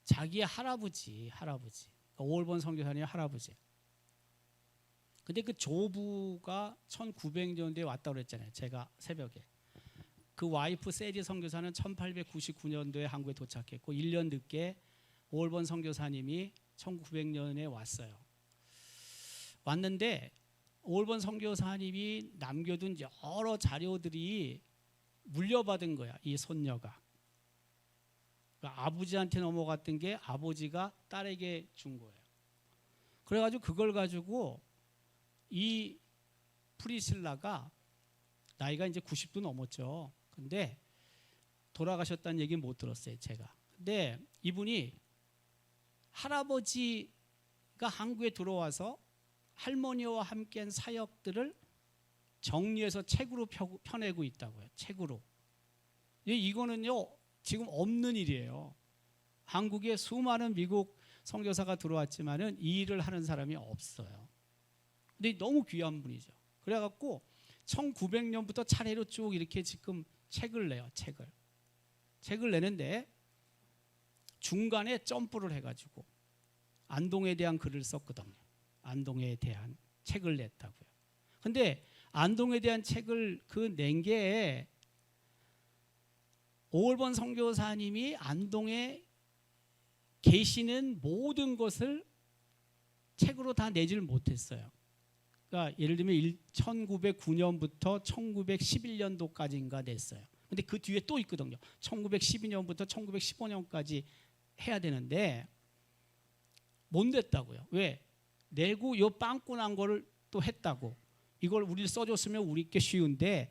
자기의 할아버지 오월본 선교사님의 할아버지. 근데 그 조부가 1900년대에 왔다고 그랬잖아요. 제가 새벽에. 그 와이프 세리 선교사는 1899년도에 한국에 도착했고 1년 늦게 오월본 선교사님이 1900년에 왔어요. 왔는데 오월본 선교사님이 남겨둔 여러 자료들이 물려받은 거야. 이 손녀가. 그러니까 아버지한테 넘어갔던 게 아버지가 딸에게 준 거예요. 그래가지고 그걸 가지고 이 프리실라가 나이가 이제 90도 넘었죠. 근데 돌아가셨다는 얘기는 못 들었어요, 제가. 근데 이분이 할아버지가 한국에 들어와서 할머니와 함께한 사역들을 정리해서 책으로 펴내고 있다고요. 책으로. 이거는요 지금 없는 일이에요. 한국에 수많은 미국 선교사가 들어왔지만은 이 일을 하는 사람이 없어요. 근데 너무 귀한 분이죠. 그래갖고 1900년부터 차례로 쭉 이렇게 지금 책을 내요. 책을 내는데 중간에 점프를 해가지고 안동에 대한 글을 썼거든요. 안동에 대한 책을 냈다고요. 근데 안동에 대한 책을 낸 게 오월본 선교사님이 안동에 계시는 모든 것을 책으로 다 내지를 못했어요. 그러니까 예를 들면 1909년부터 1911년도까지인가 냈어요. 근데 그 뒤에 또 있거든요. 1912년부터 1915년까지 해야 되는데 못 냈다고요. 왜? 내고 요 빵꾸 난 거를 또 했다고. 이걸 우리 써줬으면 우리께 쉬운데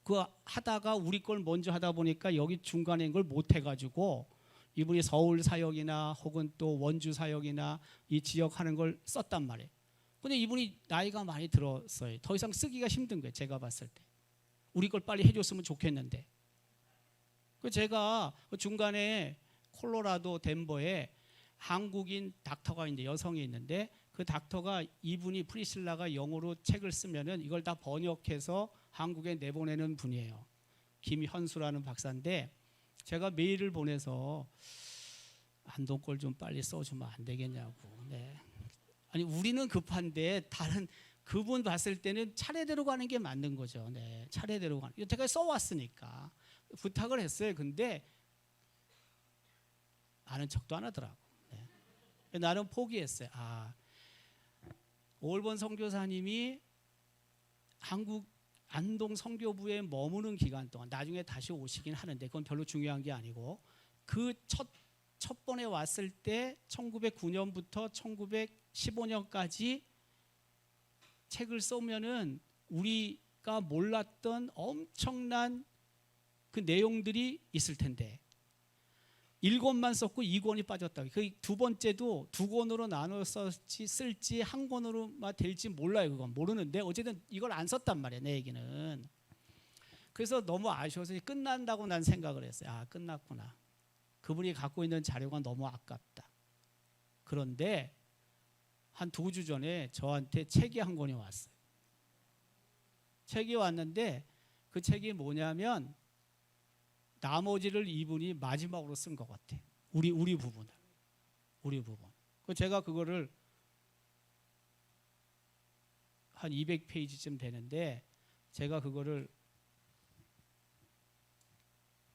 그 하다가 우리 걸 먼저 하다 보니까 여기 중간에 걸 못 해가지고 이분이 서울 사역이나 혹은 또 원주 사역이나 이 지역 하는 걸 썼단 말이에요. 근데 이분이 나이가 많이 들었어요. 더 이상 쓰기가 힘든 거예요. 제가 봤을 때. 우리 걸 빨리 해줬으면 좋겠는데. 제가 중간에 콜로라도 덴버에 한국인 닥터가 이제 여성이 있는데 그 닥터가 이분이 프리실라가 영어로 책을 쓰면은 이걸 다 번역해서 한국에 내보내는 분이에요. 김현수라는 박사인데 제가 메일을 보내서 안동 걸 좀 빨리 써주면 안 되겠냐고. 네. 아니 우리는 급한데 다른 그분 봤을 때는 차례대로 가는 게 맞는 거죠. 네, 차례대로 가는. 여태까지 써왔으니까 부탁을 했어요. 근데 아는 척도 안 하더라고. 네. 나는 포기했어요. 오월본 선교사님이 한국 안동 선교부에 머무는 기간 동안 나중에 다시 오시긴 하는데 그건 별로 중요한 게 아니고 그 첫 번에 왔을 때 1909년부터 1915년까지 책을 쓰면은 우리가 몰랐던 엄청난 그 내용들이 있을 텐데 1권만 썼고 2권이 빠졌다. 그 두 번째도 2권으로 나눠서 쓸지 1권으로만 될지 몰라요. 그건 모르는데 어쨌든 이걸 안 썼단 말이에요. 내 얘기는. 그래서 너무 아쉬워서 끝난다고 난 생각을 했어요. 아, 끝났구나. 그분이 갖고 있는 자료가 너무 아깝다. 그런데 한 2주 전에 저한테 책이 1권이 왔어요. 책이 왔는데 그 책이 뭐냐면 나머지를 이분이 마지막으로 쓴 것 같아. 우리 부분. 제가 그거를 한 200페이지쯤 되는데 제가 그거를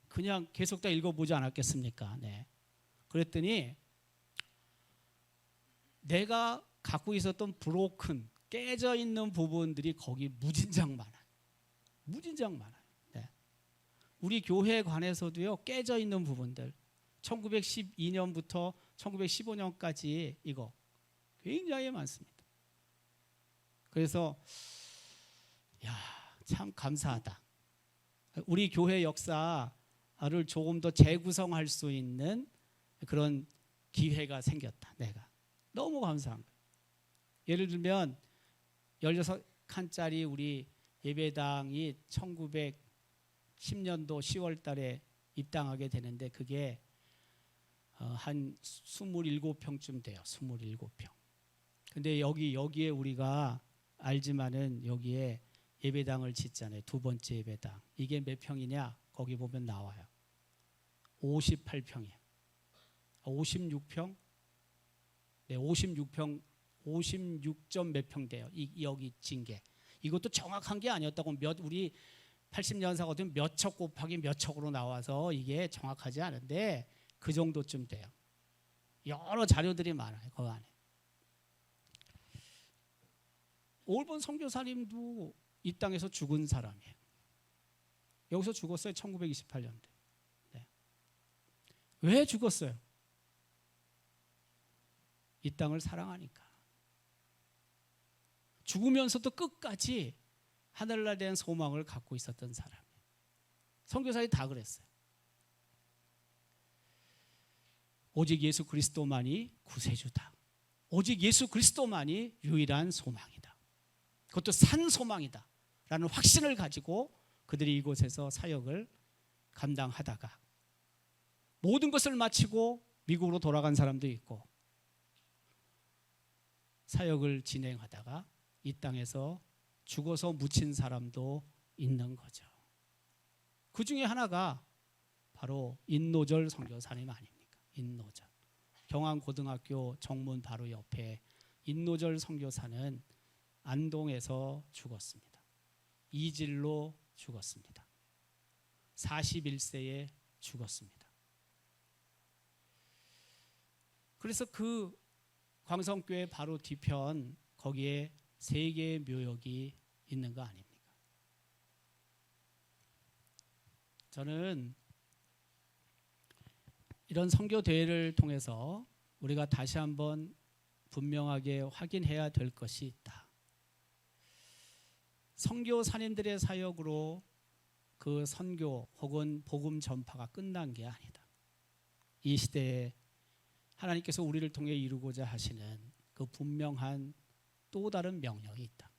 그냥 계속 다 읽어보지 않았겠습니까? 네. 그랬더니 내가 갖고 있었던 브로큰 깨져 있는 부분들이 거기 무진장 많아요. 네. 우리 교회에 관해서도요 깨져 있는 부분들 1912년부터 1915년까지 이거 굉장히 많습니다. 그래서 참 감사하다. 우리 교회 역사를 조금 더 재구성할 수 있는 그런 기회가 생겼다. 내가 너무 감사한 거예요. 예를 들면 16칸짜리 우리 예배당이 1910년도 10월 달에 입당하게 되는데 그게 한 27평쯤 돼요. 27평. 근데 여기에 우리가 알지만은 여기에 예배당을 짓잖아요. 2번째 예배당. 이게 몇 평이냐? 거기 보면 나와요. 58평이에요. 56평? 네, 56평, 56점 몇 평 돼요. 여기 진 게. 이것도 정확한 게 아니었다고 우리 80년사 같으면 몇 척 곱하기 몇 척으로 나와서 이게 정확하지 않은데 그 정도쯤 돼요. 여러 자료들이 많아요. 그 안에. 올본 선교사님도 이 땅에서 죽은 사람이에요. 여기서 죽었어요. 1928년도에. 네. 왜 죽었어요? 이 땅을 사랑하니까. 죽으면서도 끝까지 하늘나라에 대한 소망을 갖고 있었던 사람이에요. 선교사들이 다 그랬어요. 오직 예수 그리스도만이 구세주다. 오직 예수 그리스도만이 유일한 소망이다. 그것도 산 소망이다 라는 확신을 가지고 그들이 이곳에서 사역을 감당하다가 모든 것을 마치고 미국으로 돌아간 사람도 있고 사역을 진행하다가 이 땅에서 죽어서 묻힌 사람도 있는 거죠. 그 중에 하나가 바로 인노절 선교사님 아닙니까? 인노절. 경안고등학교 정문 바로 옆에 인노절 선교사는 안동에서 죽었습니다. 이질로 죽었습니다. 41세에 죽었습니다. 그래서 그 광성교회 바로 뒤편 거기에 3개의 묘역이 있는 거 아닙니까? 저는 이런 선교 대회를 통해서 우리가 다시 한번 분명하게 확인해야 될 것이 있다. 선교사님들의 사역으로 그 선교 혹은 복음 전파가 끝난 게 아니다. 이 시대에 하나님께서 우리를 통해 이루고자 하시는 그 분명한 또 다른 명령이 있다.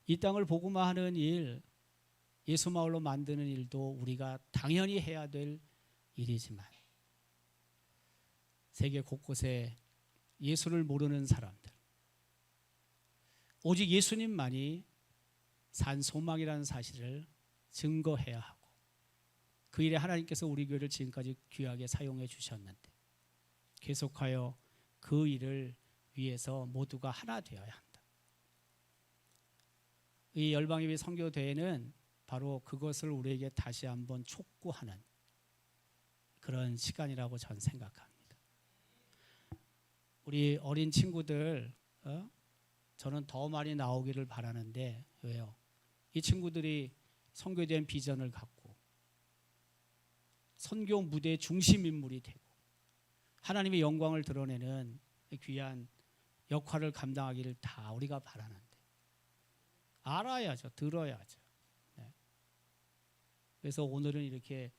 이 땅을 복음화하는 일, 예수 마을로 만드는 일도 우리가 당연히 해야 될 일이지만 세계 곳곳에 예수를 모르는 사람들, 오직 예수님만이 산 소망이라는 사실을 증거해야 하고 그 일에 하나님께서 우리 교회를 지금까지 귀하게 사용해 주셨는데 계속하여 그 일을 위해서 모두가 하나 되어야 한다. 이 열방예배 선교대회는 바로 그것을 우리에게 다시 한번 촉구하는 그런 시간이라고 저는 생각합니다. 우리 어린 친구들 저는 더 많이 나오기를 바라는데 왜요? 이 친구들이 선교에 대한 비전을 갖고 선교 무대의 중심 인물이 되고 하나님의 영광을 드러내는 귀한 역할을 감당하기를 다 우리가 바라는데 알아야죠. 들어야죠. 네. 그래서 오늘은 이렇게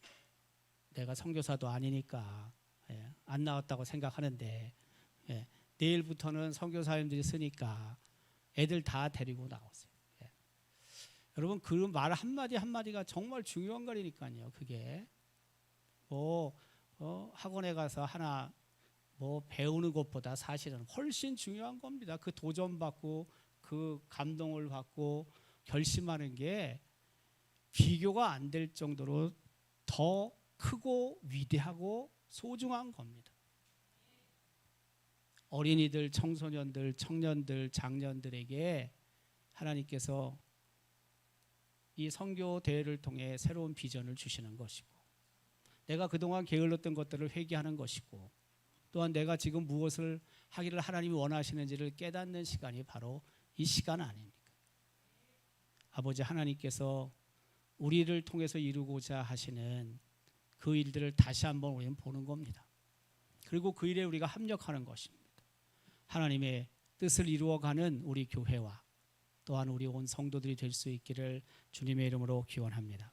내가 선교사도 아니니까 안 나왔다고 생각하는데 내일부터는 선교사님들이 쓰니까 애들 다 데리고 나오세요. 여러분 그 말 한마디 한마디가 정말 중요한 거니까요. 그게 학원에 가서 하나 배우는 것보다 사실은 훨씬 중요한 겁니다. 그 도전받고 그 감동을 받고 결심하는 게 비교가 안 될 정도로 더 크고 위대하고 소중한 겁니다. 어린이들, 청소년들, 청년들, 장년들에게 하나님께서 이 선교 대회를 통해 새로운 비전을 주시는 것이고 내가 그동안 게을렀던 것들을 회개하는 것이고 또한 내가 지금 무엇을 하기를 하나님이 원하시는지를 깨닫는 시간이 바로 이 시간 아닙니까? 아버지 하나님께서 우리를 통해서 이루고자 하시는 그 일들을 다시 한번 우리는 보는 겁니다. 그리고 그 일에 우리가 합력하는 것입니다. 하나님의 뜻을 이루어가는 우리 교회와 또한 우리 온 성도들이 될 수 있기를 주님의 이름으로 기원합니다.